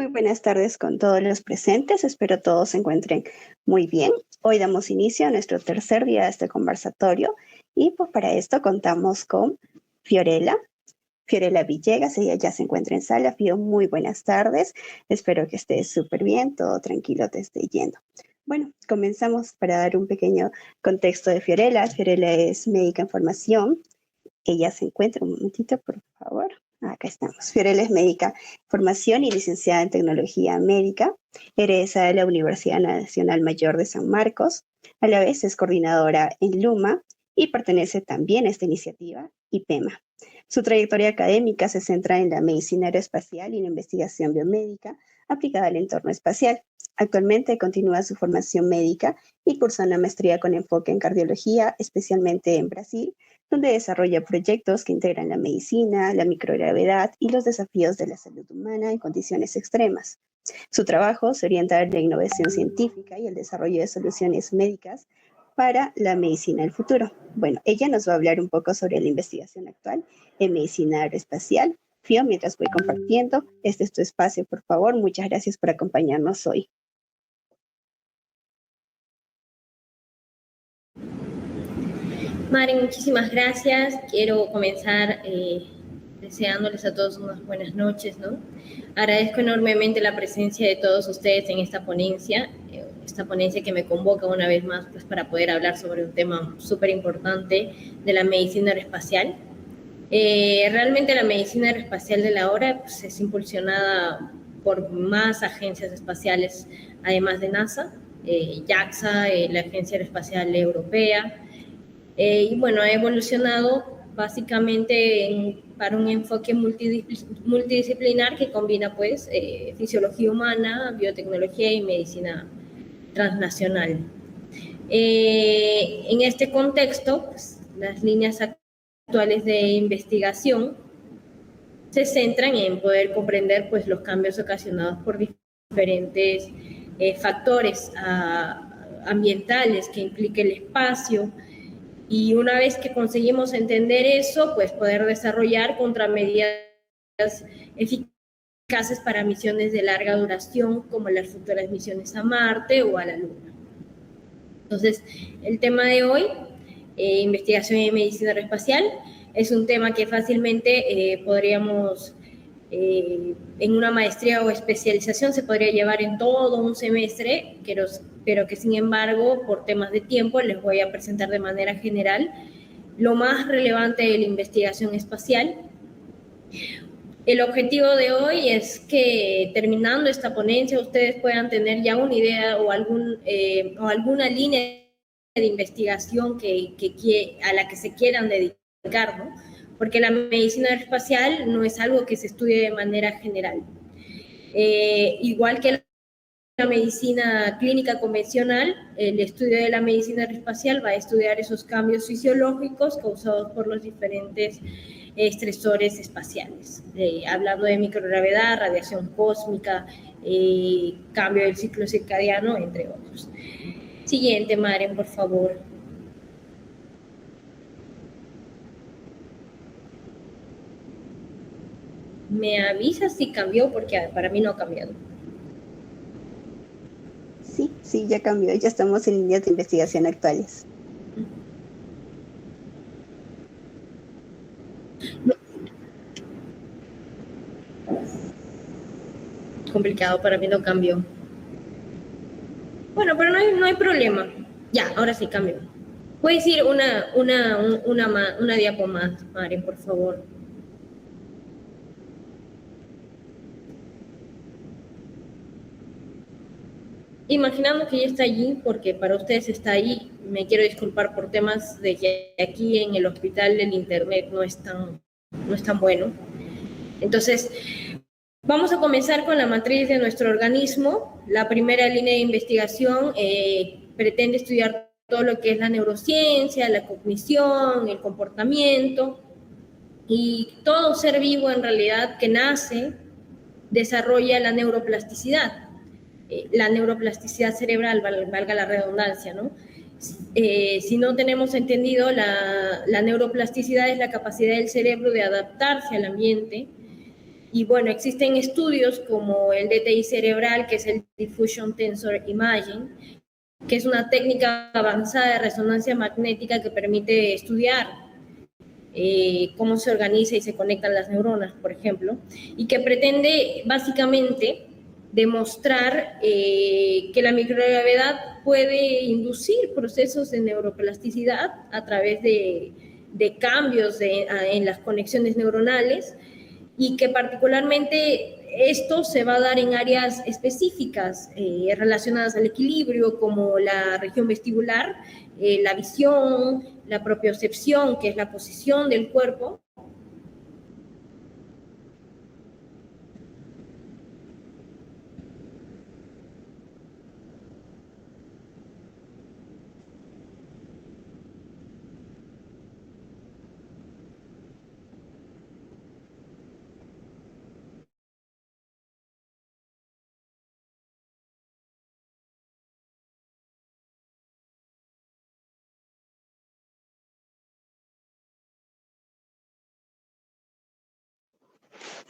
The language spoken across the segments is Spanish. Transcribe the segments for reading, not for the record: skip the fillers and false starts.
Muy buenas tardes con todos los presentes. Espero todos se encuentren muy bien. Hoy damos inicio a nuestro tercer día de este conversatorio y pues para esto contamos con Fiorella. Fiorella Villegas, ella ya se encuentra en sala. Fio, muy buenas tardes. Espero que estés súper bien, todo tranquilo te esté yendo. Bueno, comenzamos para dar un pequeño contexto de Fiorella. Fiorella es médica en formación. Ella se encuentra, un momentito, por favor. Acá estamos. Fiorella es médica en formación y licenciada en tecnología médica, egresada de la Universidad Nacional Mayor de San Marcos. A la vez es coordinadora en LUMA y pertenece también a esta iniciativa, IPEMA. Su trayectoria académica se centra en la medicina aeroespacial y la investigación biomédica aplicada al entorno espacial. Actualmente continúa su formación médica y cursa una maestría con enfoque en cardiología, especialmente en Brasil, donde desarrolla proyectos que integran la medicina, la microgravedad y los desafíos de la salud humana en condiciones extremas. Su trabajo se orienta en la innovación científica y el desarrollo de soluciones médicas para la medicina del futuro. Bueno, ella nos va a hablar un poco sobre la investigación actual en medicina aeroespacial. Fio, mientras voy compartiendo, este es tu espacio, por favor. Muchas gracias por acompañarnos hoy. Mari, muchísimas gracias. Quiero comenzar deseándoles a todos unas buenas noches, ¿no? Agradezco enormemente la presencia de todos ustedes en esta ponencia que me convoca una vez más pues, para poder hablar sobre un tema súper importante de la medicina aeroespacial. Realmente la medicina aeroespacial de la hora pues, es impulsionada por más agencias espaciales, además de NASA, JAXA, la Agencia Aeroespacial Europea, y bueno, ha evolucionado básicamente para un enfoque multidisciplinar que combina pues fisiología humana, biotecnología y medicina transnacional. En este contexto, pues, las líneas actuales de investigación se centran en poder comprender pues, los cambios ocasionados por diferentes factores ambientales que implique el espacio, y una vez que conseguimos entender eso, pues poder desarrollar contramedidas eficaces para misiones de larga duración, como las futuras misiones a Marte o a la Luna. Entonces, el tema de hoy, investigación en medicina aeroespacial, es un tema que fácilmente podríamos, en una maestría o especialización, se podría llevar en todo un semestre, pero que sin embargo, por temas de tiempo, les voy a presentar de manera general lo más relevante de la investigación espacial. El objetivo de hoy es que terminando esta ponencia ustedes puedan tener ya una idea o alguna línea de investigación a la que se quieran dedicar, ¿no? Porque la medicina aeroespacial no es algo que se estudie de manera general. Igual que la medicina clínica convencional, el estudio de la medicina aeroespacial va a estudiar esos cambios fisiológicos causados por los diferentes estresores espaciales, hablando de microgravedad, radiación cósmica, cambio del ciclo circadiano, entre otros. Siguiente, Maren, por favor. ¿Me avisas si cambió? Porque para mí no ha cambiado. Sí, ya cambió. Ya estamos en líneas de investigación actuales. Complicado, para mí no cambió. Bueno, pero no hay problema. Ya, ahora sí cambió. ¿Puedes ir una diapo más, Maren, por favor? Imaginando que ya está allí, porque para ustedes está ahí, me quiero disculpar por temas de que aquí en el hospital el internet no es tan bueno. Entonces, vamos a comenzar con la matriz de nuestro organismo. La primera línea de investigación pretende estudiar todo lo que es la neurociencia, la cognición, el comportamiento, y todo ser vivo en realidad que nace desarrolla la neuroplasticidad. La neuroplasticidad cerebral, valga la redundancia, ¿no? Si no tenemos entendido, la neuroplasticidad es la capacidad del cerebro de adaptarse al ambiente Y bueno, existen estudios como el DTI cerebral, que es el Diffusion Tensor Imaging, que es una técnica avanzada de resonancia magnética que permite estudiar cómo se organiza y se conectan las neuronas, por ejemplo, y que pretende básicamente demostrar que la microgravedad puede inducir procesos de neuroplasticidad a través de cambios en las conexiones neuronales, y que particularmente esto se va a dar en áreas específicas relacionadas al equilibrio, como la región vestibular, la visión, la propiocepción, que es la posición del cuerpo.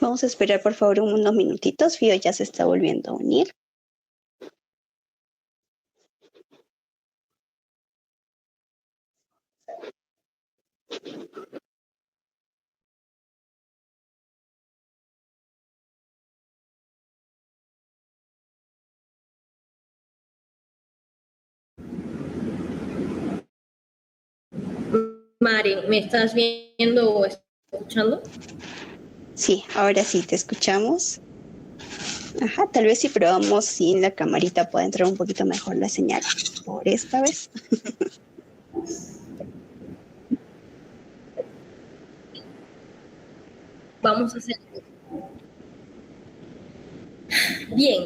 Vamos a esperar por favor unos minutitos. Fío ya se está volviendo a unir. Mari, ¿me estás viendo o escuchando? Sí, ahora sí te escuchamos. Ajá, tal vez si probamos sin la camarita pueda entrar un poquito mejor la señal por esta vez. Vamos a hacer. Bien,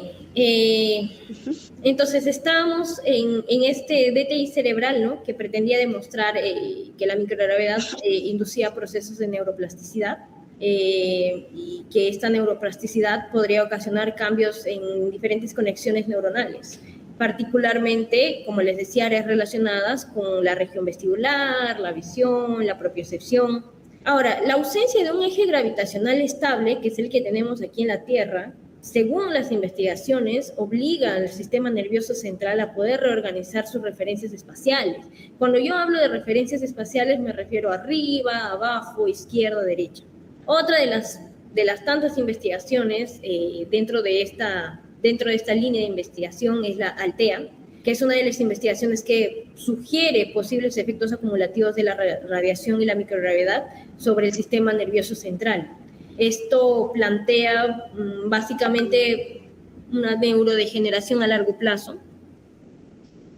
entonces estábamos en este DTI cerebral, ¿no? Que pretendía demostrar que la microgravedad inducía procesos de neuroplasticidad, y que esta neuroplasticidad podría ocasionar cambios en diferentes conexiones neuronales, particularmente, como les decía, áreas relacionadas con la región vestibular, la visión, la propiocepción. Ahora, la ausencia de un eje gravitacional estable, que es el que tenemos aquí en la Tierra, según las investigaciones, obliga al sistema nervioso central a poder reorganizar sus referencias espaciales. Cuando yo hablo de referencias espaciales me refiero a arriba, abajo, izquierda, derecha. Otra de las tantas investigaciones dentro de esta línea de investigación es la ALTEA, que es una de las investigaciones que sugiere posibles efectos acumulativos de la radiación y la microgravedad sobre el sistema nervioso central. Esto plantea básicamente una neurodegeneración a largo plazo,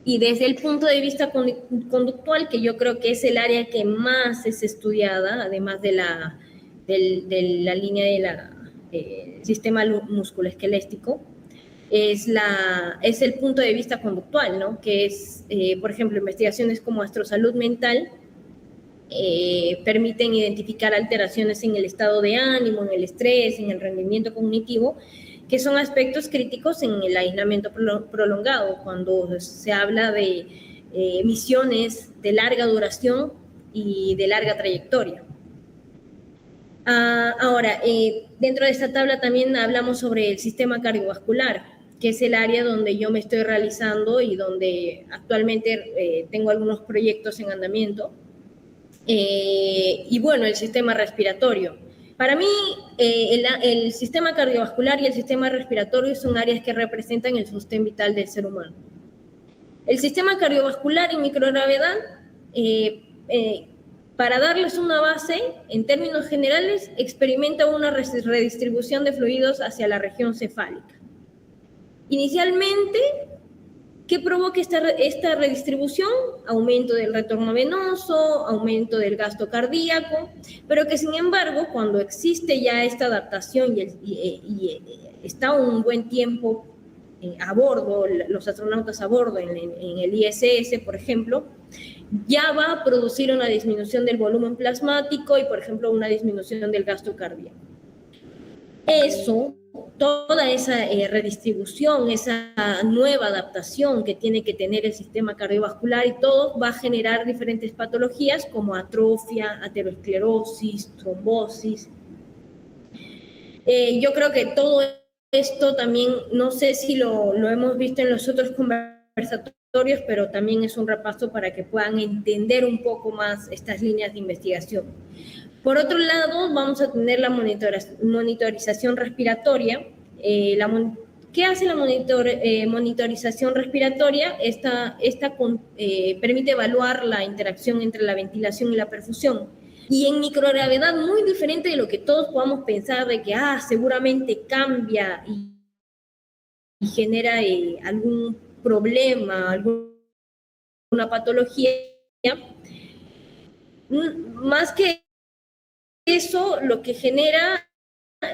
y desde el punto de vista conductual, que yo creo que es el área que más es estudiada, además de la línea del sistema musculoesquelético, es el punto de vista conductual, ¿no? Que es, por ejemplo, investigaciones como astrosalud mental permiten identificar alteraciones en el estado de ánimo, en el estrés, en el rendimiento cognitivo, que son aspectos críticos en el aislamiento prolongado, cuando se habla de misiones de larga duración y de larga trayectoria. Ahora, dentro de esta tabla también hablamos sobre el sistema cardiovascular, que es el área donde yo me estoy realizando y donde actualmente tengo algunos proyectos en andamiento. Y bueno, el sistema respiratorio. Para mí, el sistema cardiovascular y el sistema respiratorio son áreas que representan el sostén vital del ser humano. El sistema cardiovascular y microgravedad, para darles una base, en términos generales, experimenta una redistribución de fluidos hacia la región cefálica. Inicialmente, ¿qué provoca esta redistribución? Aumento del retorno venoso, aumento del gasto cardíaco, pero que sin embargo, cuando existe ya esta adaptación y está un buen tiempo a bordo, los astronautas a bordo en el ISS, por ejemplo, ya va a producir una disminución del volumen plasmático y, por ejemplo, una disminución del gasto cardíaco. Eso, toda esa redistribución, esa nueva adaptación que tiene que tener el sistema cardiovascular y todo, va a generar diferentes patologías como atrofia, aterosclerosis, trombosis. Yo creo que todo esto también, no sé si lo hemos visto en los otros conversatorios, pero también es un repaso para que puedan entender un poco más estas líneas de investigación. Por otro lado, vamos a tener la monitorización respiratoria. ¿Qué hace la monitorización respiratoria? Esta permite evaluar la interacción entre la ventilación y la perfusión. Y en microgravedad, muy diferente de lo que todos podamos pensar de que seguramente cambia y genera algún problema, alguna patología. Más que eso, lo que genera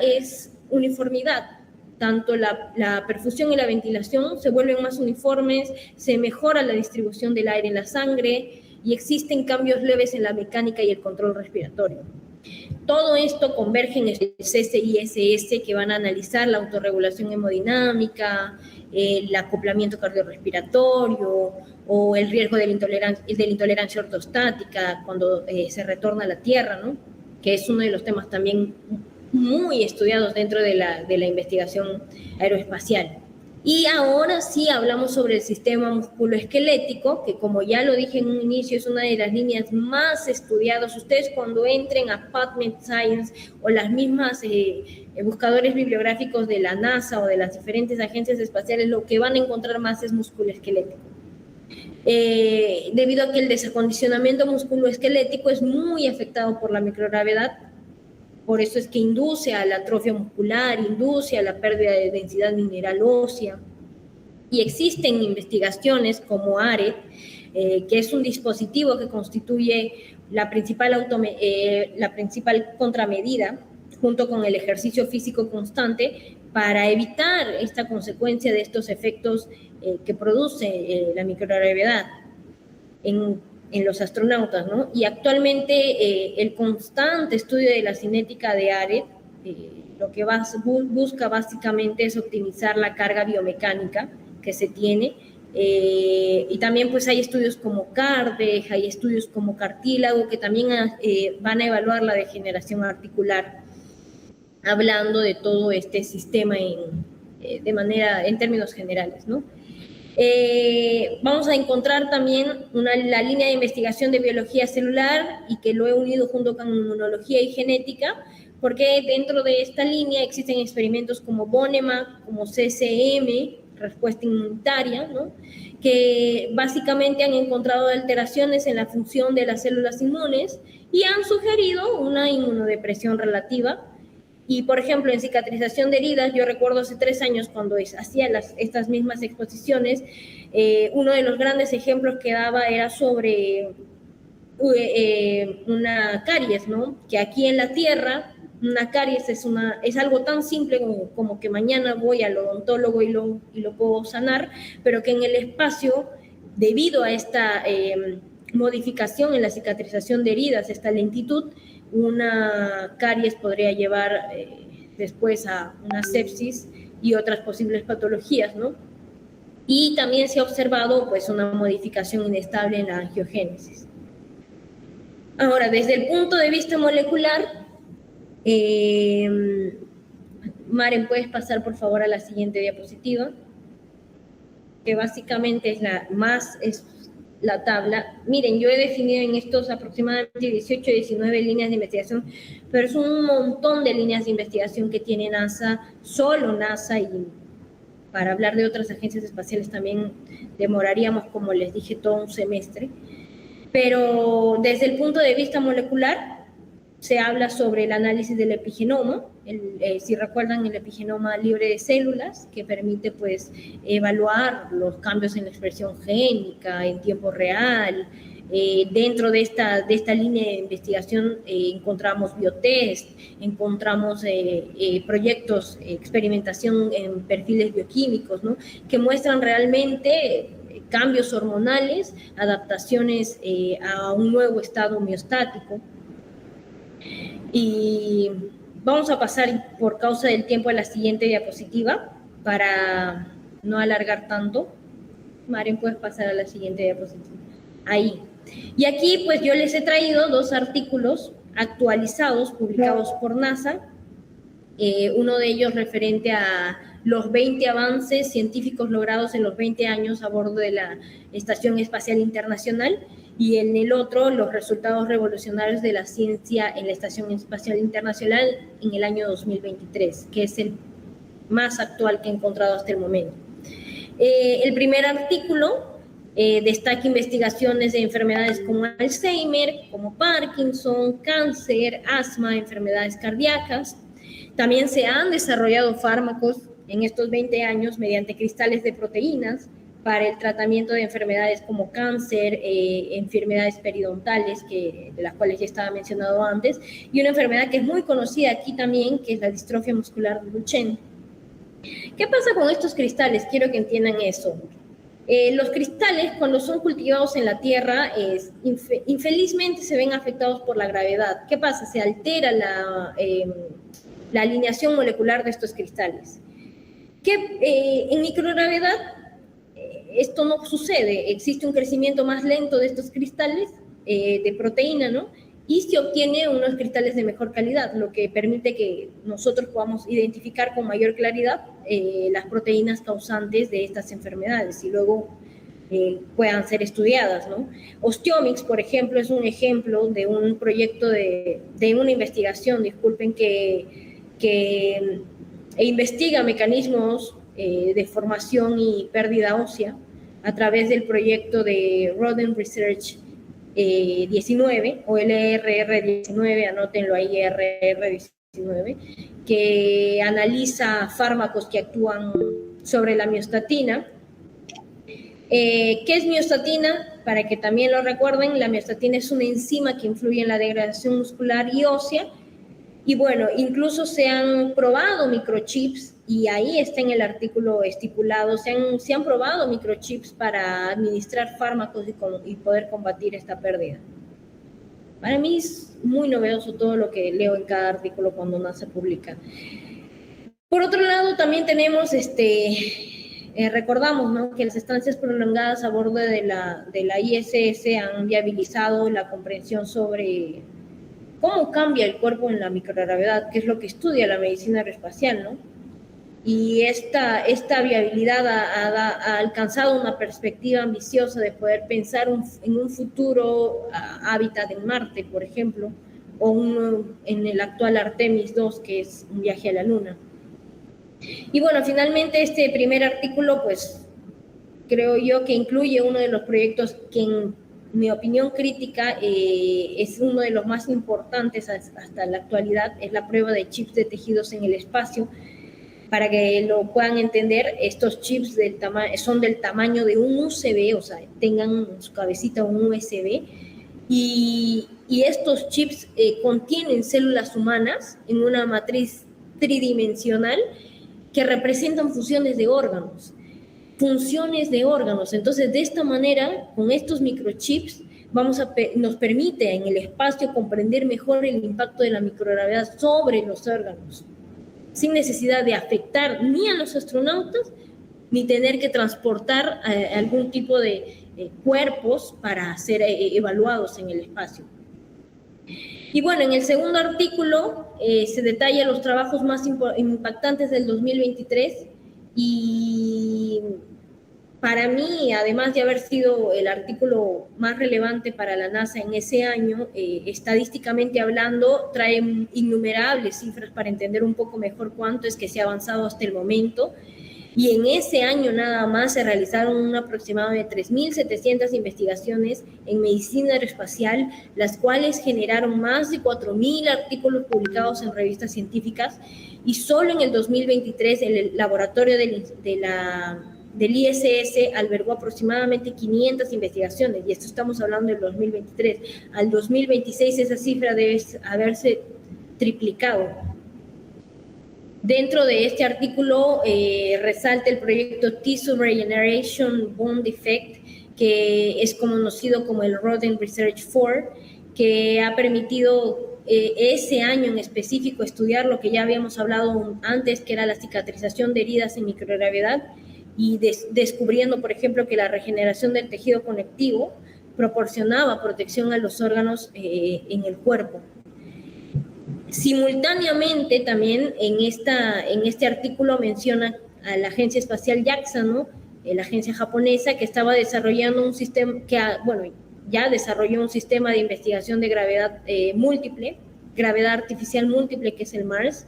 es uniformidad. Tanto la perfusión y la ventilación se vuelven más uniformes, se mejora la distribución del aire en la sangre y existen cambios leves en la mecánica y el control respiratorio. Todo esto converge en el CSISS, que van a analizar la autorregulación hemodinámica, el acoplamiento cardiorrespiratorio o el riesgo de la intolerancia ortostática cuando se retorna a la Tierra, ¿no? Que es uno de los temas también muy estudiados dentro de la investigación aeroespacial. Y ahora sí hablamos sobre el sistema musculoesquelético, que como ya lo dije en un inicio, es una de las líneas más estudiadas. Ustedes cuando entren a PubMed Science o las mismas buscadores bibliográficos de la NASA o de las diferentes agencias espaciales, lo que van a encontrar más es musculoesquelético. Debido a que el desacondicionamiento musculoesquelético es muy afectado por la microgravedad, por eso es que induce a la atrofia muscular, induce a la pérdida de densidad mineral ósea. Y existen investigaciones como ARED, que es un dispositivo que constituye la principal contramedida, junto con el ejercicio físico constante, para evitar esta consecuencia de estos efectos que produce la microgravedad en los astronautas, ¿no? Y actualmente el constante estudio de la cinética de ARED lo que busca básicamente es optimizar la carga biomecánica que se tiene, y también pues hay estudios como CARDEG, hay estudios como cartílago que también van a evaluar la degeneración articular, hablando de todo este sistema en términos generales, ¿no? Vamos a encontrar también la línea de investigación de biología celular, y que lo he unido junto con inmunología y genética, porque dentro de esta línea existen experimentos como Bonnema, como CCM, respuesta inmunitaria, ¿no? Que básicamente han encontrado alteraciones en la función de las células inmunes y han sugerido una inmunodepresión relativa. Y, por ejemplo, en cicatrización de heridas, yo recuerdo hace 3 años cuando hacía estas mismas exposiciones, uno de los grandes ejemplos que daba era sobre una caries, ¿no? Que aquí en la Tierra, una caries es algo tan simple como que mañana voy al odontólogo y lo puedo sanar, pero que en el espacio, debido a esta modificación en la cicatrización de heridas, esta lentitud, una caries podría llevar después a una sepsis y otras posibles patologías, ¿no? Y también se ha observado pues una modificación inestable en la angiogénesis. Ahora, desde el punto de vista molecular, Maren, ¿puedes pasar por favor a la siguiente diapositiva? Que básicamente es la tabla. Miren, yo he definido en estos aproximadamente 18, 19 líneas de investigación, pero es un montón de líneas de investigación que tiene NASA, solo NASA, y para hablar de otras agencias espaciales también demoraríamos, como les dije, todo un semestre. Pero desde el punto de vista molecular, se habla sobre el análisis del epigenoma, si recuerdan, el epigenoma libre de células, que permite pues evaluar los cambios en la expresión génica en tiempo real. Dentro de esta línea de investigación encontramos biotest, encontramos proyectos, experimentación en perfiles bioquímicos, ¿no? Que muestran realmente cambios hormonales, adaptaciones a un nuevo estado homeostático. Y vamos a pasar por causa del tiempo a la siguiente diapositiva para no alargar tanto. Maren, puedes pasar a la siguiente diapositiva. Ahí. Y aquí pues yo les he traído 2 artículos actualizados publicados por NASA, uno de ellos referente a los 20 avances científicos logrados en los 20 años a bordo de la Estación Espacial Internacional, y en el otro, los resultados revolucionarios de la ciencia en la Estación Espacial Internacional en el año 2023, que es el más actual que he encontrado hasta el momento. El primer artículo destaca investigaciones de enfermedades como Alzheimer, como Parkinson, cáncer, asma, enfermedades cardíacas. También se han desarrollado fármacos en estos 20 años mediante cristales de proteínas para el tratamiento de enfermedades como cáncer, enfermedades periodontales, de las cuales ya estaba mencionado antes, y una enfermedad que es muy conocida aquí también, que es la distrofia muscular de Duchenne. ¿Qué pasa con estos cristales? Quiero que entiendan eso. Los cristales, cuando son cultivados en la tierra, infelizmente se ven afectados por la gravedad. ¿Qué pasa? Se altera la alineación molecular de estos cristales. En microgravedad esto no sucede, existe un crecimiento más lento de estos cristales de proteína, ¿no? Y se obtiene unos cristales de mejor calidad, lo que permite que nosotros podamos identificar con mayor claridad las proteínas causantes de estas enfermedades y luego puedan ser estudiadas, ¿no? Osteomics, por ejemplo, es un ejemplo de un proyecto de una investigación, disculpen, que investiga mecanismos de formación y pérdida ósea a través del proyecto de Rodent Research 19 o LRR 19, anótenlo ahí, LRR 19, que analiza fármacos que actúan sobre la miostatina. ¿Qué es miostatina? Para que también lo recuerden, la miostatina es una enzima que influye en la degradación muscular y ósea. Y bueno, incluso se han probado microchips, y ahí está en el artículo estipulado, se han probado microchips para administrar fármacos y poder combatir esta pérdida. Para mí es muy novedoso todo lo que leo en cada artículo cuando no se publica. Por otro lado, también tenemos, recordamos, ¿no?, que las estancias prolongadas a bordo de la ISS han viabilizado la comprensión sobre cómo cambia el cuerpo en la microgravedad, que es lo que estudia la medicina aeroespacial, ¿no? Y esta viabilidad ha alcanzado una perspectiva ambiciosa de poder pensar en un futuro hábitat en Marte, por ejemplo, o en el actual Artemis 2, que es un viaje a la Luna. Y bueno, finalmente este primer artículo, pues creo yo que incluye uno de los proyectos que en mi opinión crítica es uno de los más importantes hasta la actualidad, es la prueba de chips de tejidos en el espacio. Para que lo puedan entender, estos chips son del tamaño de un USB, o sea, tengan en su cabecita un USB, y estos chips contienen células humanas en una matriz tridimensional que representan funciones de órganos. Entonces, de esta manera, con estos microchips, nos permite en el espacio comprender mejor el impacto de la microgravedad sobre los órganos, sin necesidad de afectar ni a los astronautas, ni tener que transportar algún tipo de cuerpos para ser evaluados en el espacio. Y bueno, en el segundo artículo se detallan los trabajos más impactantes del 2023, y para mí, además de haber sido el artículo más relevante para la NASA en ese año, estadísticamente hablando, trae innumerables cifras para entender un poco mejor cuánto es que se ha avanzado hasta el momento. Y en ese año nada más se realizaron un aproximado de 3.700 investigaciones en medicina aeroespacial, las cuales generaron más de 4.000 artículos publicados en revistas científicas, y solo en el 2023 el laboratorio del ISS albergó aproximadamente 500 investigaciones, y esto estamos hablando del 2023. Al 2026 esa cifra debe haberse triplicado. Dentro de este artículo resalta el proyecto Tissue Regeneration Bond Defect, que es conocido como el Rodent Research 4, que ha permitido ese año en específico estudiar lo que ya habíamos hablado antes, que era la cicatrización de heridas en microgravedad, y descubriendo, por ejemplo, que la regeneración del tejido conectivo proporcionaba protección a los órganos en el cuerpo. Simultáneamente también en este artículo menciona a la Agencia Espacial JAXA, ¿no? La agencia japonesa que estaba desarrollando un sistema, ya desarrolló un sistema de investigación de gravedad múltiple, gravedad artificial múltiple, que es el MARS,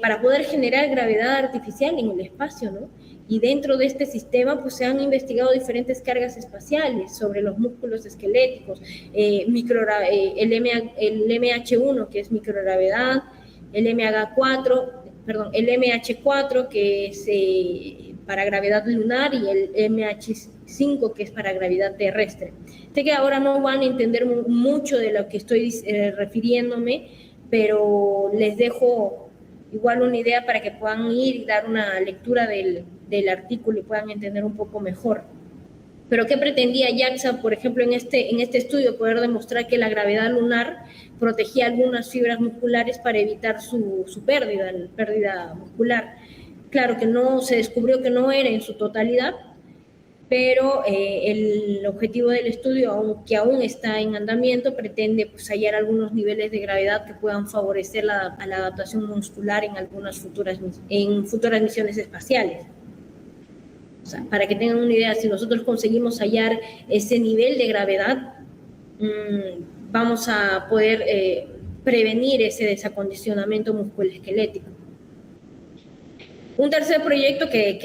para poder generar gravedad artificial en el espacio, ¿no? Y dentro de este sistema pues se han investigado diferentes cargas espaciales sobre los músculos esqueléticos, el MH1, que es microgravedad, el MH4, que es para gravedad lunar, y el MH5, que es para gravedad terrestre. Sé que ahora no van a entender mucho de lo que estoy refiriéndome, pero les dejo igual una idea para que puedan ir y dar una lectura del artículo y puedan entender un poco mejor. Pero ¿qué pretendía JAXA, por ejemplo, en este estudio? Poder demostrar que la gravedad lunar protegía algunas fibras musculares para evitar su pérdida muscular. Claro que no se descubrió que no era en su totalidad, pero el objetivo del estudio, aunque aún está en andamiento, pretende pues, hallar algunos niveles de gravedad que puedan favorecer a la adaptación muscular en algunas futuras misiones espaciales. O sea, para que tengan una idea, si nosotros conseguimos hallar ese nivel de gravedad, vamos a poder prevenir ese desacondicionamiento musculoesquelético. Un tercer proyecto que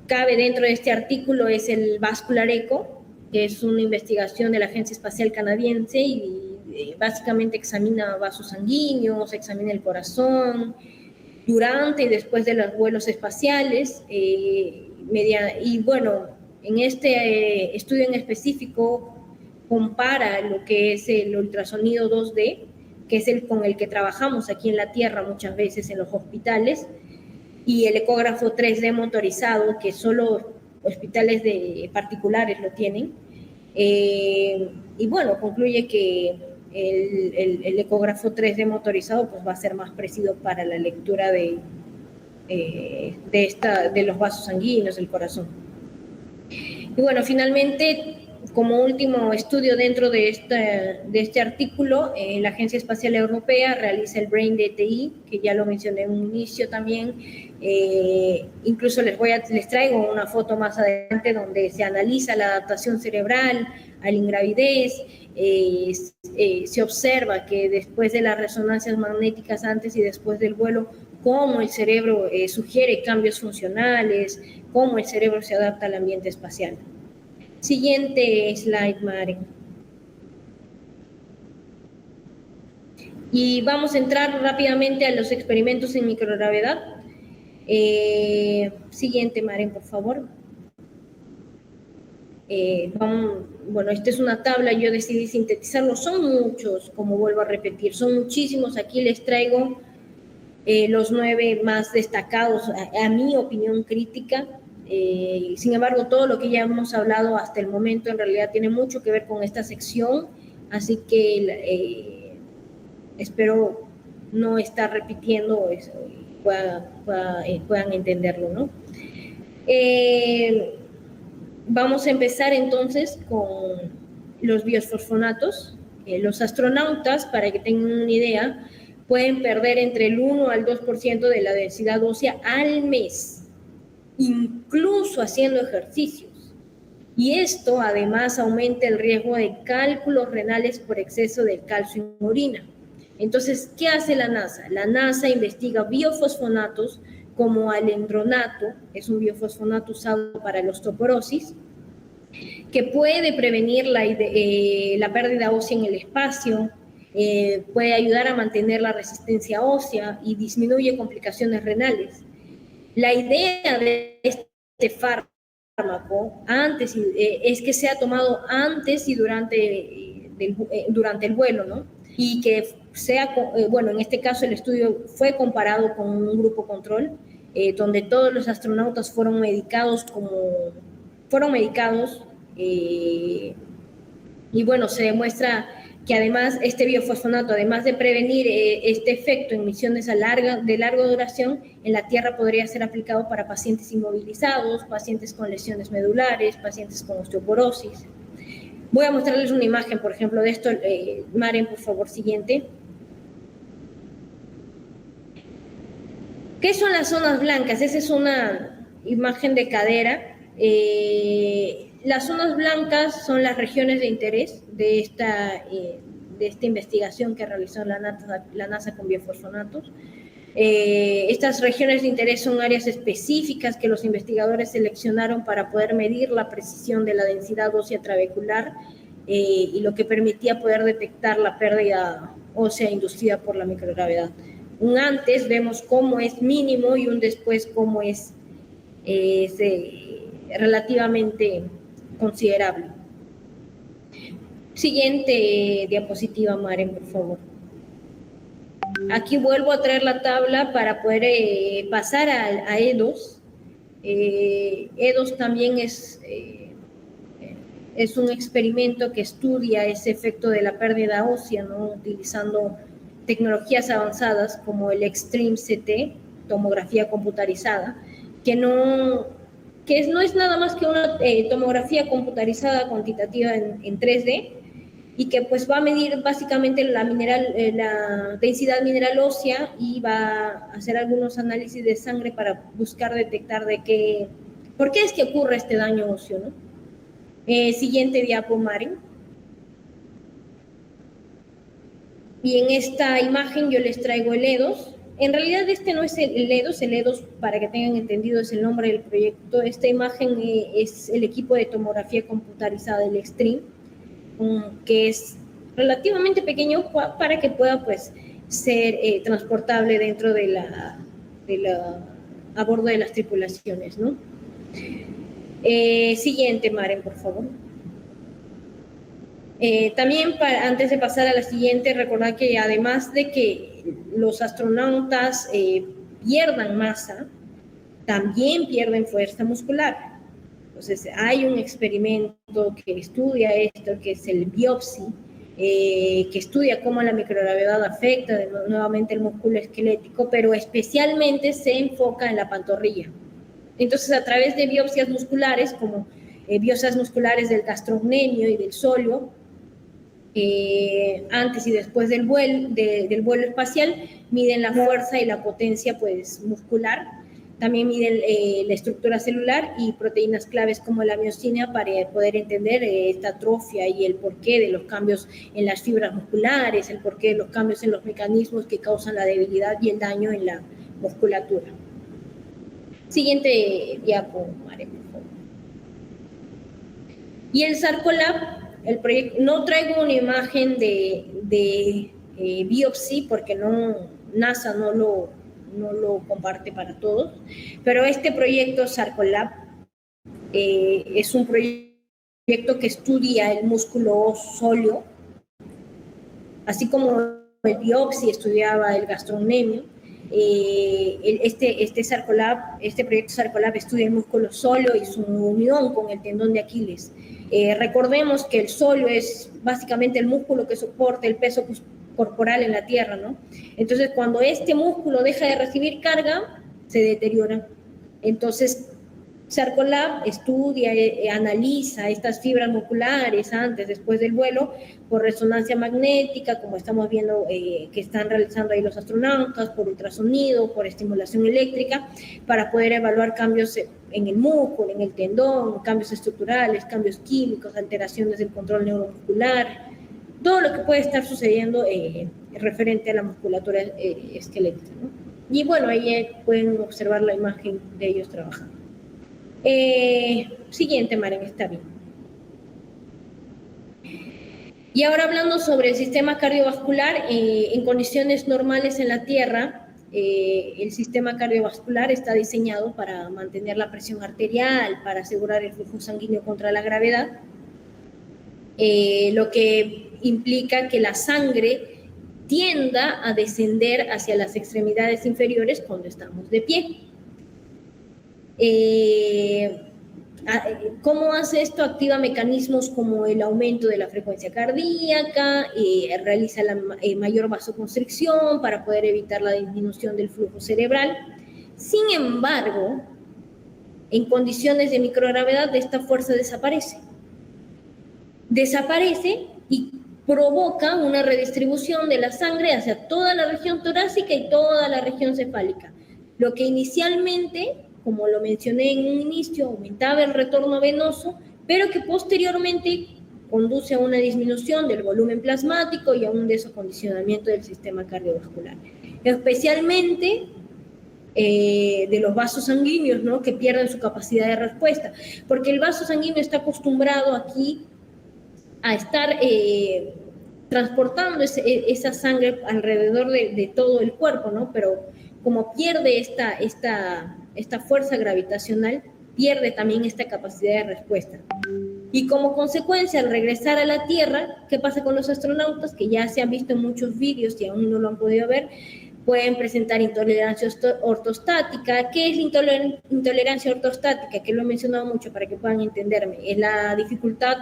cabe dentro de este artículo es el Vascular Echo, que es una investigación de la Agencia Espacial Canadiense y básicamente examina vasos sanguíneos, examina el corazón durante y después de los vuelos espaciales. Y bueno, en este estudio en específico compara lo que es el ultrasonido 2D, que es el con el que trabajamos aquí en la Tierra muchas veces en los hospitales, y el ecógrafo 3D motorizado, que solo hospitales particulares lo tienen. Y bueno, concluye que el ecógrafo 3D motorizado pues, va a ser más preciso para la lectura de los vasos sanguíneos, del corazón. Y bueno, finalmente, como último estudio dentro de este artículo, la Agencia Espacial Europea realiza el Brain DTI, que ya lo mencioné en un inicio también. Incluso les traigo una foto más adelante donde se analiza la adaptación cerebral a la ingravidez. Se observa que después de las resonancias magnéticas antes y después del vuelo, cómo el cerebro sugiere cambios funcionales, cómo el cerebro se adapta al ambiente espacial. Siguiente slide, Maren. Y vamos a entrar rápidamente a los experimentos en microgravedad. Siguiente, Maren, por favor. Bueno, esta es una tabla, yo decidí sintetizarlo. Son muchos, como vuelvo a repetir, son muchísimos. Aquí les traigo los 9 más destacados, a mi opinión crítica. Sin embargo, todo lo que ya hemos hablado hasta el momento en realidad tiene mucho que ver con esta sección, así que espero no estar repitiendo eso, puedan entenderlo, ¿no? Vamos a empezar entonces con los biosfosfonatos. Los astronautas, para que tengan una idea, pueden perder entre el 1 al 2% de la densidad ósea al mes, incluso haciendo ejercicios. Y esto además aumenta el riesgo de cálculos renales por exceso de calcio en orina. Entonces, ¿qué hace la NASA? La NASA investiga biofosfonatos como alendronato, es un biofosfonato usado para la osteoporosis, que puede prevenir la pérdida ósea en el espacio, puede ayudar a mantener la resistencia ósea y disminuye complicaciones renales. La idea de este fármaco es que sea tomado antes y durante el vuelo, ¿no? Y que sea, bueno, en este caso el estudio fue comparado con un grupo control, donde todos los astronautas fueron medicados y bueno, se demuestra que además este biofosfonato, además de prevenir este efecto en misiones de larga duración, en la Tierra podría ser aplicado para pacientes inmovilizados, pacientes con lesiones medulares, pacientes con osteoporosis. Voy a mostrarles una imagen, por ejemplo, de esto. Maren, por favor, siguiente. ¿Qué son las zonas blancas? Esa es una imagen de cadera. Las zonas blancas son las regiones de interés de esta investigación que realizó la NASA con biofosfonatos. Estas regiones de interés son áreas específicas que los investigadores seleccionaron para poder medir la precisión de la densidad ósea trabecular y lo que permitía poder detectar la pérdida ósea inducida por la microgravedad. Un antes vemos cómo es mínimo y un después cómo es relativamente considerable. Siguiente diapositiva, Maren, por favor. Aquí vuelvo a traer la tabla para poder pasar a EDOS. EDOS también es un experimento que estudia ese efecto de la pérdida ósea, ¿no? Utilizando tecnologías avanzadas como el Extreme CT, tomografía computarizada, que no es nada más que una tomografía computarizada cuantitativa en 3D, y que pues va a medir básicamente la densidad mineral ósea y va a hacer algunos análisis de sangre para buscar detectar por qué es que ocurre este daño óseo, ¿no? Siguiente diapo, Mari. Y en esta imagen yo les traigo el EDOS. En realidad este no es el EDOS, para que tengan entendido, es el nombre del proyecto. Esta imagen es el equipo de tomografía computarizada del Extreme, que es relativamente pequeño para que pueda pues ser transportable dentro a bordo de las tripulaciones, ¿no? Siguiente, Maren, por favor. También antes de pasar a la siguiente, recordar que además de que los astronautas pierdan masa, también pierden fuerza muscular. Entonces, hay un experimento que estudia esto, que es el biopsy, que estudia cómo la microgravedad afecta nuevamente el músculo esquelético, pero especialmente se enfoca en la pantorrilla. Entonces, a través de biopsias musculares, como biopsias musculares del gastrocnemio y del sóleo, antes y después del vuelo espacial, miden la fuerza y la potencia pues, muscular. También miden la estructura celular y proteínas claves como la miosina para poder entender esta atrofia y el porqué de los cambios en las fibras musculares, el porqué de los cambios en los mecanismos que causan la debilidad y el daño en la musculatura. Siguiente diapo, Mare, por favor. Y el Sarcolab, el proyecto, no traigo una imagen de biopsy porque NASA no lo comparte para todos, pero este proyecto Sarcolab es un proyecto que estudia el músculo sóleo, así como el biopsy estudiaba el gastrocnemio. Este proyecto Sarcolab estudia el músculo sóleo y su unión con el tendón de Aquiles. Recordemos que el sóleo es básicamente el músculo que soporta el peso corporal en la Tierra, ¿no? Entonces, cuando este músculo deja de recibir carga, se deteriora. Entonces, Sarcolab estudia, analiza estas fibras musculares antes, después del vuelo, por resonancia magnética, como estamos viendo que están realizando ahí los astronautas, por ultrasonido, por estimulación eléctrica, para poder evaluar cambios en el músculo, en el tendón, cambios estructurales, cambios químicos, alteraciones del control neuromuscular, todo lo que puede estar sucediendo referente a la musculatura esquelética, ¿no? Y bueno, ahí pueden observar la imagen de ellos trabajando. Siguiente, Maren, está bien. Y ahora hablando sobre el sistema cardiovascular, en condiciones normales en la Tierra, el sistema cardiovascular está diseñado para mantener la presión arterial, para asegurar el flujo sanguíneo contra la gravedad, lo que implica que la sangre tienda a descender hacia las extremidades inferiores cuando estamos de pie. ¿Cómo hace esto? Activa mecanismos como el aumento de la frecuencia cardíaca, realiza la mayor vasoconstricción para poder evitar la disminución del flujo cerebral. Sin embargo, en condiciones de microgravedad, esta fuerza desaparece. Desaparece y provoca una redistribución de la sangre hacia toda la región torácica y toda la región cefálica. lo que inicialmente, como lo mencioné en un inicio, aumentaba el retorno venoso, pero que posteriormente conduce a una disminución del volumen plasmático y a un desacondicionamiento del sistema cardiovascular. Especialmente de los vasos sanguíneos, ¿no?, que pierden su capacidad de respuesta, porque el vaso sanguíneo está acostumbrado aquí a estar transportando esa sangre alrededor de todo el cuerpo, ¿no? Pero como pierde esta fuerza gravitacional, pierde también esta capacidad de respuesta. Y como consecuencia, al regresar a la Tierra, ¿qué pasa con los astronautas? Que ya se han visto en muchos vídeos y aún no lo han podido ver, pueden presentar intolerancia ortostática. ¿Qué es la intolerancia ortostática? Que lo he mencionado mucho para que puedan entenderme. Es la dificultad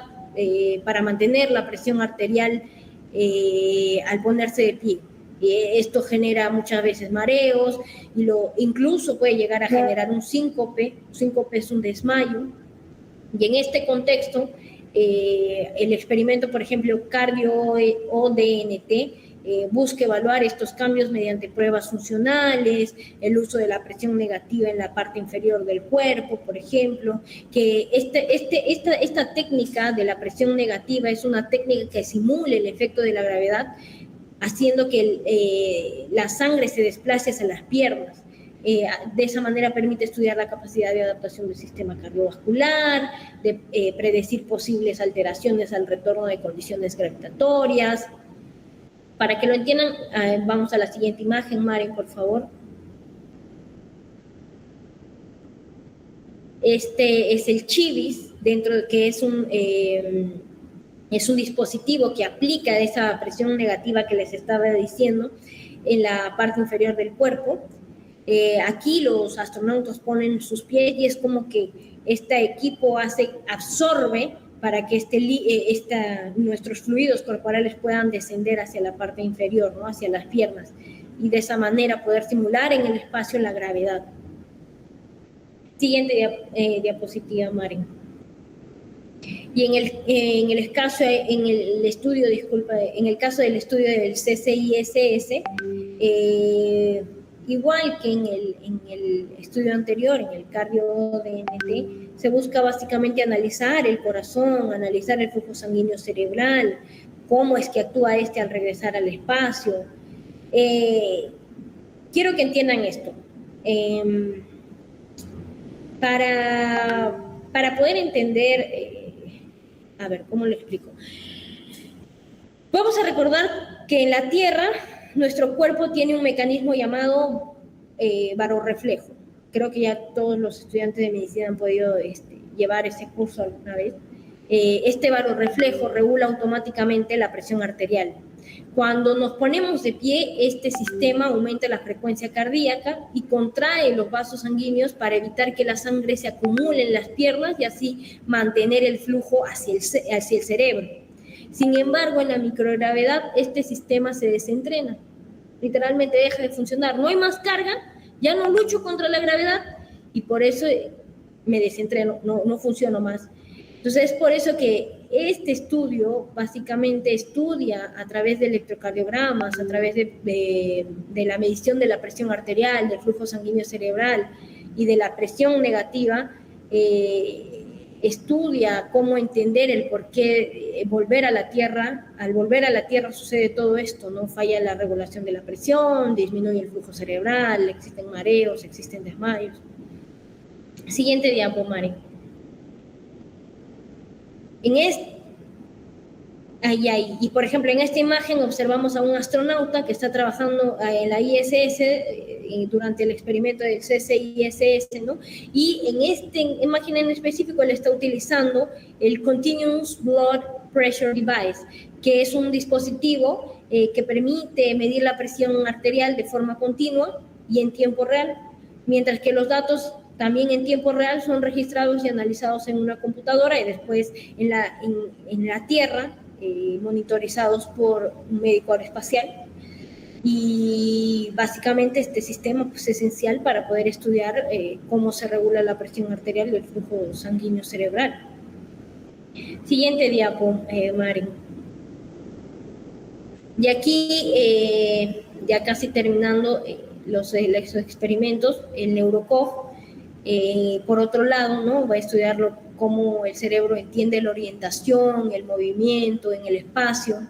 para mantener la presión arterial al ponerse de pie. Esto genera muchas veces mareos y incluso puede llegar a generar un síncope. Un síncope es un desmayo. Y en este contexto, el experimento, por ejemplo, cardio-ODNT, busca evaluar estos cambios mediante pruebas funcionales, el uso de la presión negativa en la parte inferior del cuerpo, por ejemplo, que esta técnica de la presión negativa es una técnica que simula el efecto de la gravedad, haciendo que la sangre se desplace hacia las piernas. De esa manera permite estudiar la capacidad de adaptación del sistema cardiovascular, de predecir posibles alteraciones al retorno de condiciones gravitatorias. Para que lo entiendan, vamos a la siguiente imagen, Maren, por favor. Este es el Chivis, que es un dispositivo que aplica esa presión negativa que les estaba diciendo en la parte inferior del cuerpo. Aquí los astronautas ponen sus pies y es como que este equipo absorbe para que nuestros fluidos corporales puedan descender hacia la parte inferior, ¿no?, hacia las piernas, y de esa manera poder simular en el espacio la gravedad. Siguiente diapositiva, Maren. Y en el caso del estudio del CCISS, igual que en el estudio anterior, en el cardio-DNT, se busca básicamente analizar el corazón, analizar el flujo sanguíneo cerebral, cómo es que actúa al regresar al espacio. Quiero que entiendan esto. Para poder entender, a ver, ¿cómo lo explico? Vamos a recordar que en la Tierra nuestro cuerpo tiene un mecanismo llamado barorreflejo. Creo que ya todos los estudiantes de medicina han podido llevar ese curso alguna vez. Este barorreflejo regula automáticamente la presión arterial. Cuando nos ponemos de pie, este sistema aumenta la frecuencia cardíaca y contrae los vasos sanguíneos para evitar que la sangre se acumule en las piernas y así mantener el flujo hacia el cerebro. Sin embargo, en la microgravedad, este sistema se desentrena. Literalmente deja de funcionar. No hay más carga, ya no lucho contra la gravedad y por eso me desentreno, no funciono más. Entonces, es por eso que este estudio básicamente estudia a través de electrocardiogramas, a través de la medición de la presión arterial, del flujo sanguíneo cerebral y de la presión negativa, estudia cómo entender el por qué al volver a la Tierra sucede todo esto, ¿no? Falla la regulación de la presión, disminuye el flujo cerebral, existen mareos, existen desmayos. Siguiente diapo, Mari. Y por ejemplo, en esta imagen observamos a un astronauta que está trabajando en la ISS durante el experimento del CCISS, ¿no? Y en esta imagen en específico él está utilizando el Continuous Blood Pressure Device, que es un dispositivo que permite medir la presión arterial de forma continua y en tiempo real, mientras que los datos también en tiempo real son registrados y analizados en una computadora y después en la Tierra monitorizados por un médico aeroespacial. Y básicamente este sistema es esencial para poder estudiar cómo se regula la presión arterial y el flujo sanguíneo cerebral. Siguiente diapo, Mari. Y aquí, ya casi terminando, los experimentos, el NeuroCog. Por otro lado, ¿no? Va a estudiar cómo el cerebro entiende la orientación, el movimiento en el espacio.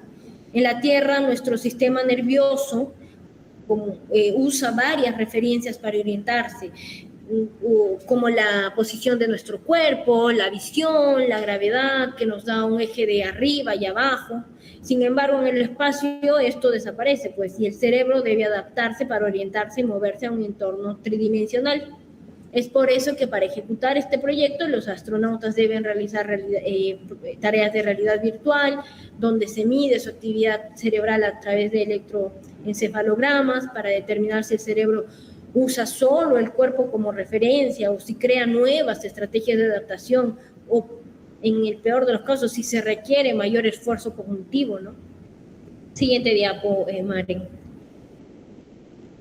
En la Tierra, nuestro sistema nervioso usa varias referencias para orientarse, como la posición de nuestro cuerpo, la visión, la gravedad, que nos da un eje de arriba y abajo. Sin embargo, en el espacio esto desaparece, pues, y el cerebro debe adaptarse para orientarse y moverse a un entorno tridimensional. Es por eso que para ejecutar este proyecto los astronautas deben realizar tareas de realidad virtual, donde se mide su actividad cerebral a través de electroencefalogramas para determinar si el cerebro usa solo el cuerpo como referencia o si crea nuevas estrategias de adaptación o, en el peor de los casos, si se requiere mayor esfuerzo cognitivo, ¿no? Siguiente diapo, Maren.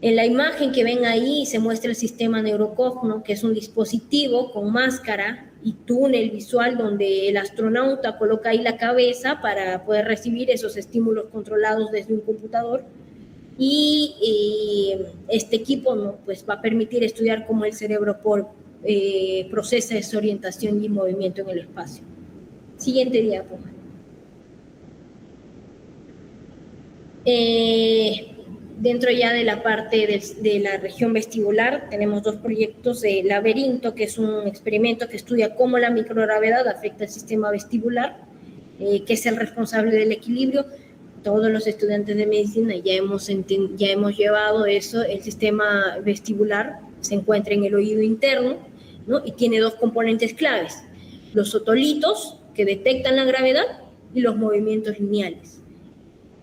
En la imagen que ven ahí se muestra el sistema NeuroCog, ¿no? Que es un dispositivo con máscara y túnel visual donde el astronauta coloca ahí la cabeza para poder recibir esos estímulos controlados desde un computador. Y este equipo, ¿no? Pues va a permitir estudiar cómo el cerebro procesa esa orientación y movimiento en el espacio. Siguiente diapo. Dentro ya de la parte de la región vestibular, tenemos dos proyectos de Laberinto, que es un experimento que estudia cómo la microgravedad afecta el sistema vestibular, que es el responsable del equilibrio. Todos los estudiantes de medicina ya hemos llevado eso. El sistema vestibular se encuentra en el oído interno, ¿no? Y tiene dos componentes claves: los otolitos, que detectan la gravedad, y los movimientos lineales.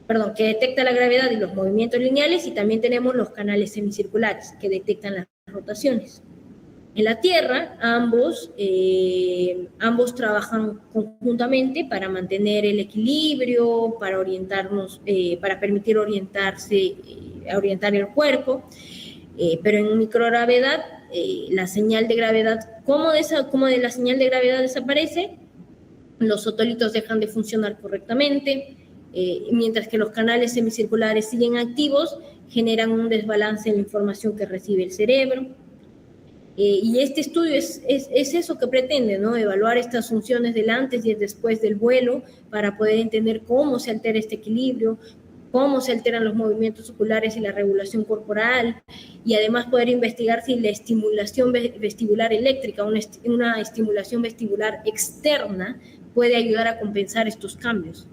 Perdón, que detecta la gravedad y los movimientos lineales, y también tenemos los canales semicirculares, que detectan las rotaciones. En la Tierra, ambos trabajan conjuntamente para mantener el equilibrio, para orientarnos, para permitir orientar el cuerpo, pero en microgravedad, la señal de gravedad, como de la señal de gravedad desaparece, los otolitos dejan de funcionar correctamente, mientras que los canales semicirculares siguen activos, generan un desbalance en la información que recibe el cerebro. Y este estudio es eso que pretende, ¿no? Evaluar estas funciones del antes y el después del vuelo para poder entender cómo se altera este equilibrio, cómo se alteran los movimientos oculares y la regulación corporal, y además poder investigar si la estimulación vestibular eléctrica, una estimulación vestibular externa, puede ayudar a compensar estos cambios.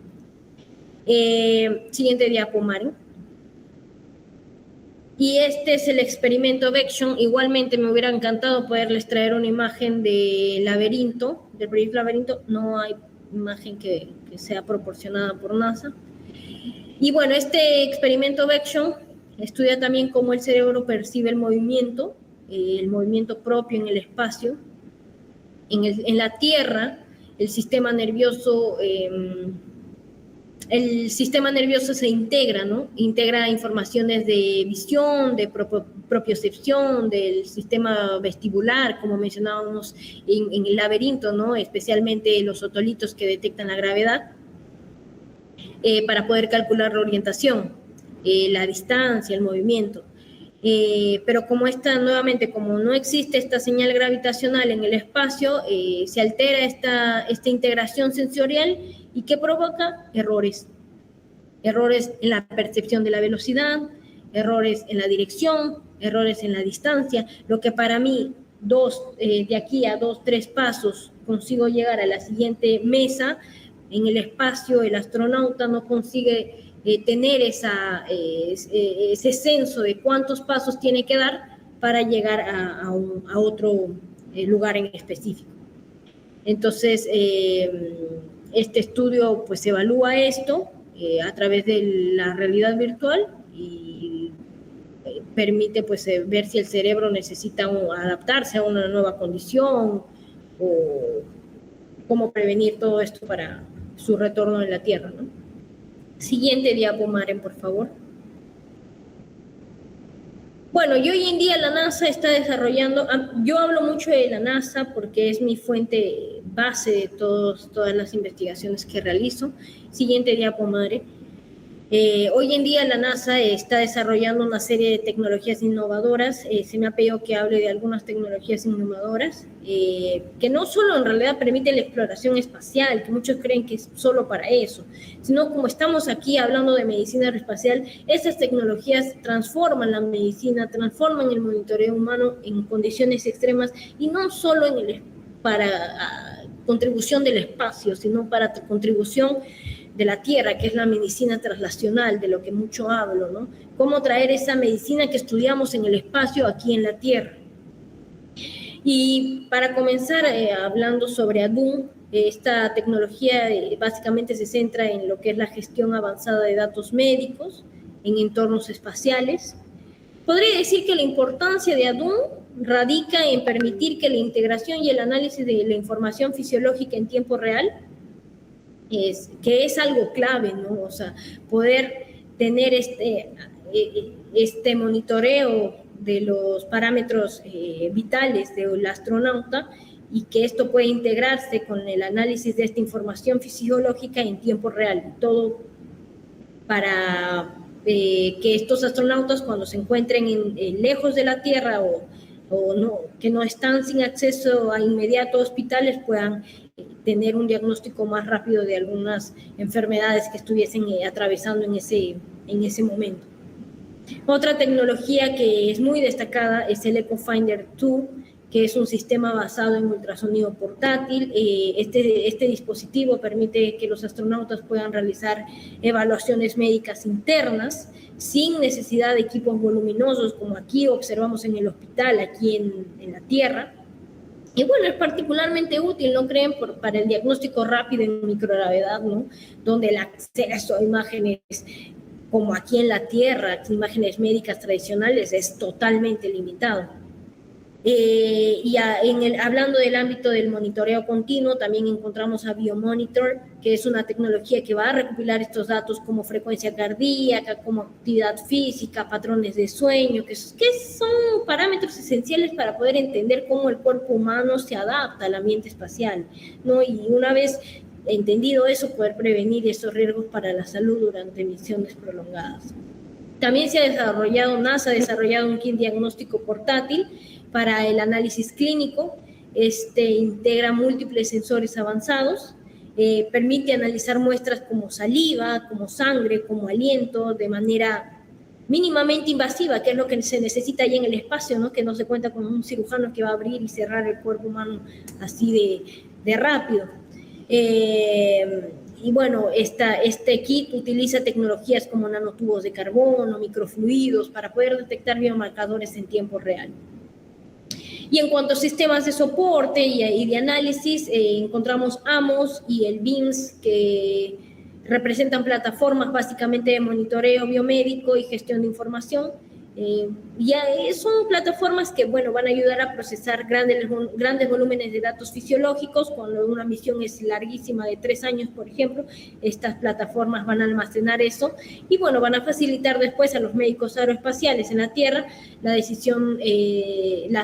Siguiente diapo, Mari. Y este es el experimento Vection. Igualmente me hubiera encantado poderles traer una imagen de Laberinto, del proyecto Laberinto. No hay imagen que sea proporcionada por NASA. Y bueno, este experimento Vection estudia también cómo el cerebro percibe el movimiento propio en el espacio. En la Tierra, el sistema nervioso se integra, ¿no? Integra informaciones de visión, de propiocepción, del sistema vestibular, como mencionábamos en el Laberinto, ¿no? Especialmente los otolitos que detectan la gravedad, para poder calcular la orientación, la distancia, el movimiento. Pero como no existe esta señal gravitacional en el espacio, se altera esta integración sensorial, y ¿qué provoca? Errores en la percepción de la velocidad, errores en la dirección, errores en la distancia, lo que para mí de aquí a 2-3 pasos consigo llegar a la siguiente mesa. En el espacio el astronauta no consigue tener ese censo de cuántos pasos tiene que dar para llegar a otro lugar en específico. Entonces, este estudio pues evalúa esto a través de la realidad virtual y permite pues ver si el cerebro necesita adaptarse a una nueva condición o cómo prevenir todo esto para su retorno en la Tierra, ¿no? Siguiente diapo, Maren, por favor. Bueno, y hoy en día la NASA está desarrollando, yo hablo mucho de la NASA porque es mi fuente base de todas las investigaciones que realizo. Siguiente diapo, Maren. Hoy en día la NASA está desarrollando una serie de tecnologías innovadoras. Se me ha pedido que hable de algunas tecnologías innovadoras que no solo en realidad permiten la exploración espacial, que muchos creen que es solo para eso, sino como estamos aquí hablando de medicina aeroespacial, esas tecnologías transforman la medicina, transforman el monitoreo humano en condiciones extremas y no solo para contribución del espacio, sino para contribución de la tierra, que es la medicina translacional, de lo que mucho hablo, ¿no? Cómo traer esa medicina que estudiamos en el espacio aquí en la tierra. Y para comenzar hablando sobre ADUM, esta tecnología básicamente se centra en lo que es la gestión avanzada de datos médicos en entornos espaciales. Podría decir que la importancia de ADUM radica en permitir que la integración y el análisis de la información fisiológica en tiempo real que es algo clave, ¿no? O sea, poder tener este monitoreo de los parámetros vitales del astronauta y que esto puede integrarse con el análisis de esta información fisiológica en tiempo real. Todo para que estos astronautas, cuando se encuentren lejos de la Tierra o no, que no están sin acceso a inmediato a hospitales, puedan tener un diagnóstico más rápido de algunas enfermedades que estuviesen atravesando en ese momento. Otra tecnología que es muy destacada es el EcoFinder 2, que es un sistema basado en ultrasonido portátil. Este dispositivo permite que los astronautas puedan realizar evaluaciones médicas internas sin necesidad de equipos voluminosos, como aquí observamos en el hospital, aquí en la Tierra. Y bueno, es particularmente útil, ¿no creen?, para el diagnóstico rápido en microgravedad, ¿no?, donde el acceso a imágenes como aquí en la Tierra, imágenes médicas tradicionales, es totalmente limitado. Hablando del ámbito del monitoreo continuo, también encontramos a Biomonitor, que es una tecnología que va a recopilar estos datos como frecuencia cardíaca, como actividad física, patrones de sueño, que son parámetros esenciales para poder entender cómo el cuerpo humano se adapta al ambiente espacial, ¿no? Y una vez entendido eso, poder prevenir esos riesgos para la salud durante misiones prolongadas. También NASA ha desarrollado un kit diagnóstico portátil para el análisis clínico. Integra múltiples sensores avanzados, permite analizar muestras como saliva, como sangre, como aliento, de manera mínimamente invasiva, que es lo que se necesita ahí en el espacio, ¿no?, que no se cuenta con un cirujano que va a abrir y cerrar el cuerpo humano así de rápido. Y bueno, este kit utiliza tecnologías como nanotubos de carbono, microfluidos, para poder detectar biomarcadores en tiempo real. Y en cuanto a sistemas de soporte y de análisis, encontramos AMOS y el BIMS, que representan plataformas básicamente de monitoreo biomédico y gestión de información. Son plataformas que, bueno, van a ayudar a procesar grandes volúmenes de datos fisiológicos. Cuando una misión es larguísima, de 3 años, por ejemplo, estas plataformas van a almacenar eso y, bueno, van a facilitar después a los médicos aeroespaciales en la Tierra las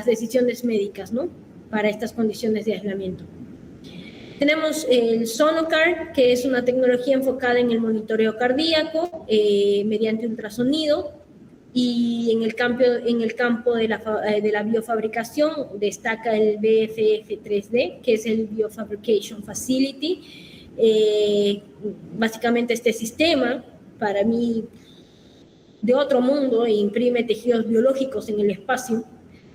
decisiones médicas, ¿no?, para estas condiciones de aislamiento. Tenemos el Sonocar, que es una tecnología enfocada en el monitoreo cardíaco mediante ultrasonido. Y en el campo de la biofabricación destaca el BFF 3D, que es el Biofabrication Facility. Básicamente este sistema, para mí, de otro mundo, imprime tejidos biológicos en el espacio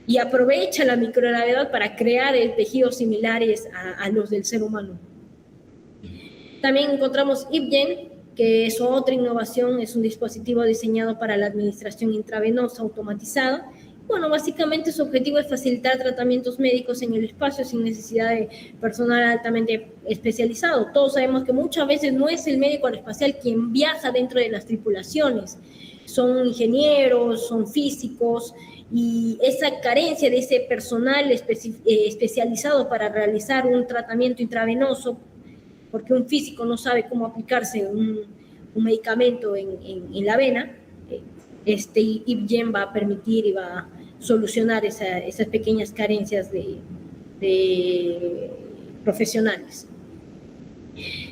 y aprovecha la microgravedad para crear tejidos similares a los del ser humano. También encontramos IPGEN, que es otra innovación, es un dispositivo diseñado para la administración intravenosa automatizada. Bueno, básicamente su objetivo es facilitar tratamientos médicos en el espacio sin necesidad de personal altamente especializado. Todos sabemos que muchas veces no es el médico aeroespacial quien viaja dentro de las tripulaciones, son ingenieros, son físicos, y esa carencia de ese personal especializado para realizar un tratamiento intravenoso, porque un físico no sabe cómo aplicarse un medicamento en la vena, IPGEN va a permitir y va a solucionar esas pequeñas carencias de profesionales.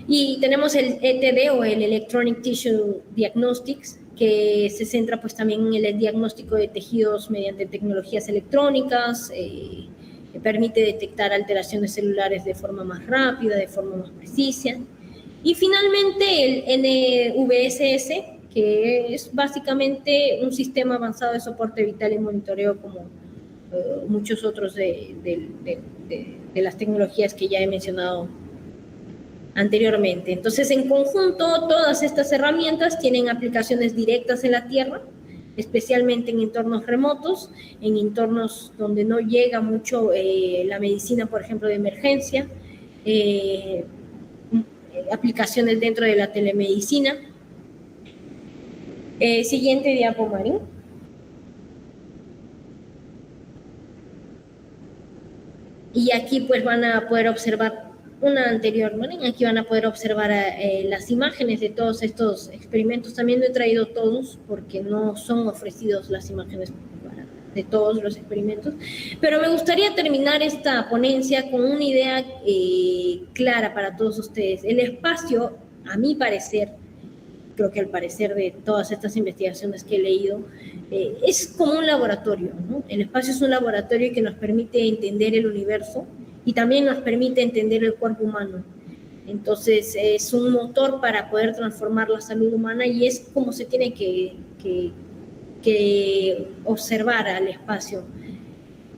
Y tenemos el ETD o el Electronic Tissue Diagnostics, que se centra pues también en el diagnóstico de tejidos mediante tecnologías electrónicas, que permite detectar alteraciones celulares de forma más rápida, de forma más precisa. Y finalmente el NVSS, que es básicamente un sistema avanzado de soporte vital y monitoreo como muchos otros de las tecnologías que ya he mencionado anteriormente. Entonces, en conjunto, todas estas herramientas tienen aplicaciones directas en la Tierra, especialmente en entornos remotos, en entornos donde no llega mucho la medicina, por ejemplo, de emergencia, aplicaciones dentro de la telemedicina. Siguiente diapo, Marín. Y aquí pues van a poder observar una anterior, Marín. Aquí van a poder observar las imágenes de todos estos experimentos. También no he traído todos porque no son ofrecidos las imágenes de todos los experimentos. Pero me gustaría terminar esta ponencia con una idea clara para todos ustedes. El espacio, a mi parecer, creo que al parecer de todas estas investigaciones que he leído, es como un laboratorio, ¿no? El espacio es un laboratorio que nos permite entender el universo y también nos permite entender el cuerpo humano. Entonces, es un motor para poder transformar la salud humana y es como se tiene que observar al espacio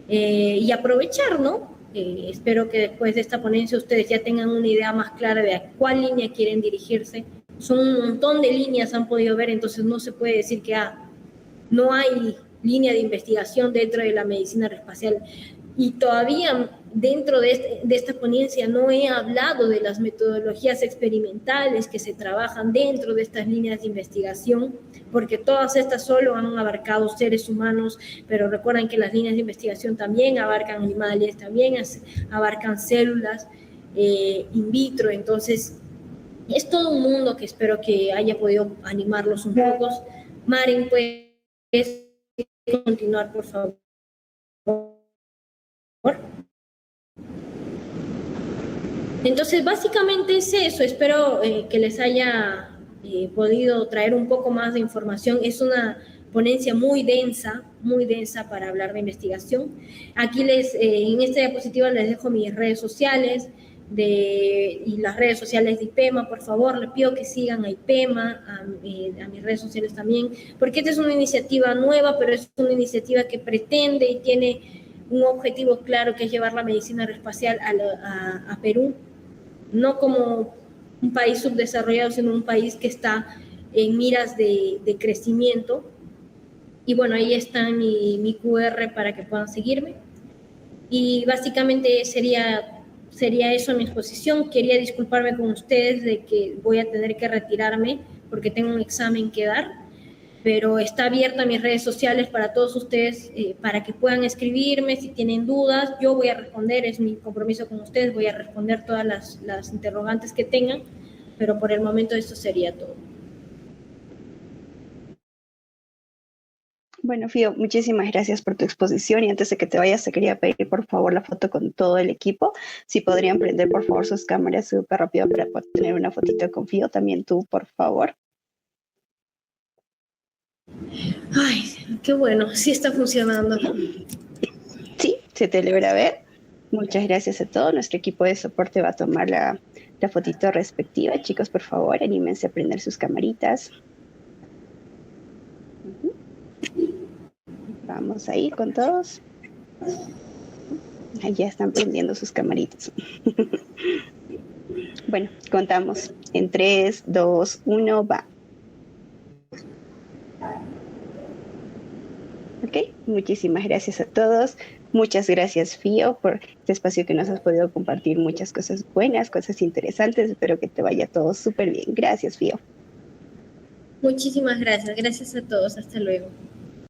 y aprovechar, ¿no? Espero que después de esta ponencia ustedes ya tengan una idea más clara de a cuál línea quieren dirigirse. Son un montón de líneas, han podido ver, entonces no se puede decir que no hay línea de investigación dentro de la medicina aeroespacial. Y todavía dentro de esta ponencia no he hablado de las metodologías experimentales que se trabajan dentro de estas líneas de investigación, porque todas estas solo han abarcado seres humanos, pero recuerden que las líneas de investigación también abarcan animales, también abarcan células in vitro. Entonces, es todo un mundo que espero que haya podido animarlos un poco. Marín, ¿puedes continuar, por favor? Entonces, básicamente es eso. Espero que les haya podido traer un poco más de información. Es una ponencia muy densa para hablar de investigación. Aquí en esta diapositiva les dejo mis redes sociales y las redes sociales de IPEMA. Por favor, les pido que sigan a IPEMA, a mis redes sociales también, porque esta es una iniciativa nueva, pero es una iniciativa que pretende y tiene un objetivo claro, que es llevar la medicina aeroespacial a Perú, no como un país subdesarrollado, sino un país que está en miras de crecimiento. Y bueno, ahí está mi QR para que puedan seguirme. Y básicamente sería eso mi exposición. Quería disculparme con ustedes de que voy a tener que retirarme porque tengo un examen que dar, pero está abierta mis redes sociales para todos ustedes, para que puedan escribirme si tienen dudas. Yo voy a responder, es mi compromiso con ustedes, voy a responder todas las interrogantes que tengan, pero por el momento esto sería todo. Bueno, Fío, muchísimas gracias por tu exposición, y antes de que te vayas te quería pedir por favor la foto con todo el equipo. Si podrían prender por favor sus cámaras súper rápido para poder tener una fotito con Fío. También tú, por favor. Ay, qué bueno, sí está funcionando. Sí, se te logra ver. Muchas gracias a todos. Nuestro equipo de soporte va a tomar la fotito respectiva. Chicos, por favor, anímense a prender sus camaritas. Vamos ahí con todos. Ahí ya están prendiendo sus camaritas. Bueno, contamos. En 3, 2, 1, va. Ok, muchísimas gracias a todos. Muchas gracias, Fío, por este espacio que nos has podido compartir muchas cosas buenas, cosas interesantes. Espero que te vaya todo súper bien. Gracias, Fío. Muchísimas gracias. Gracias a todos. Hasta luego.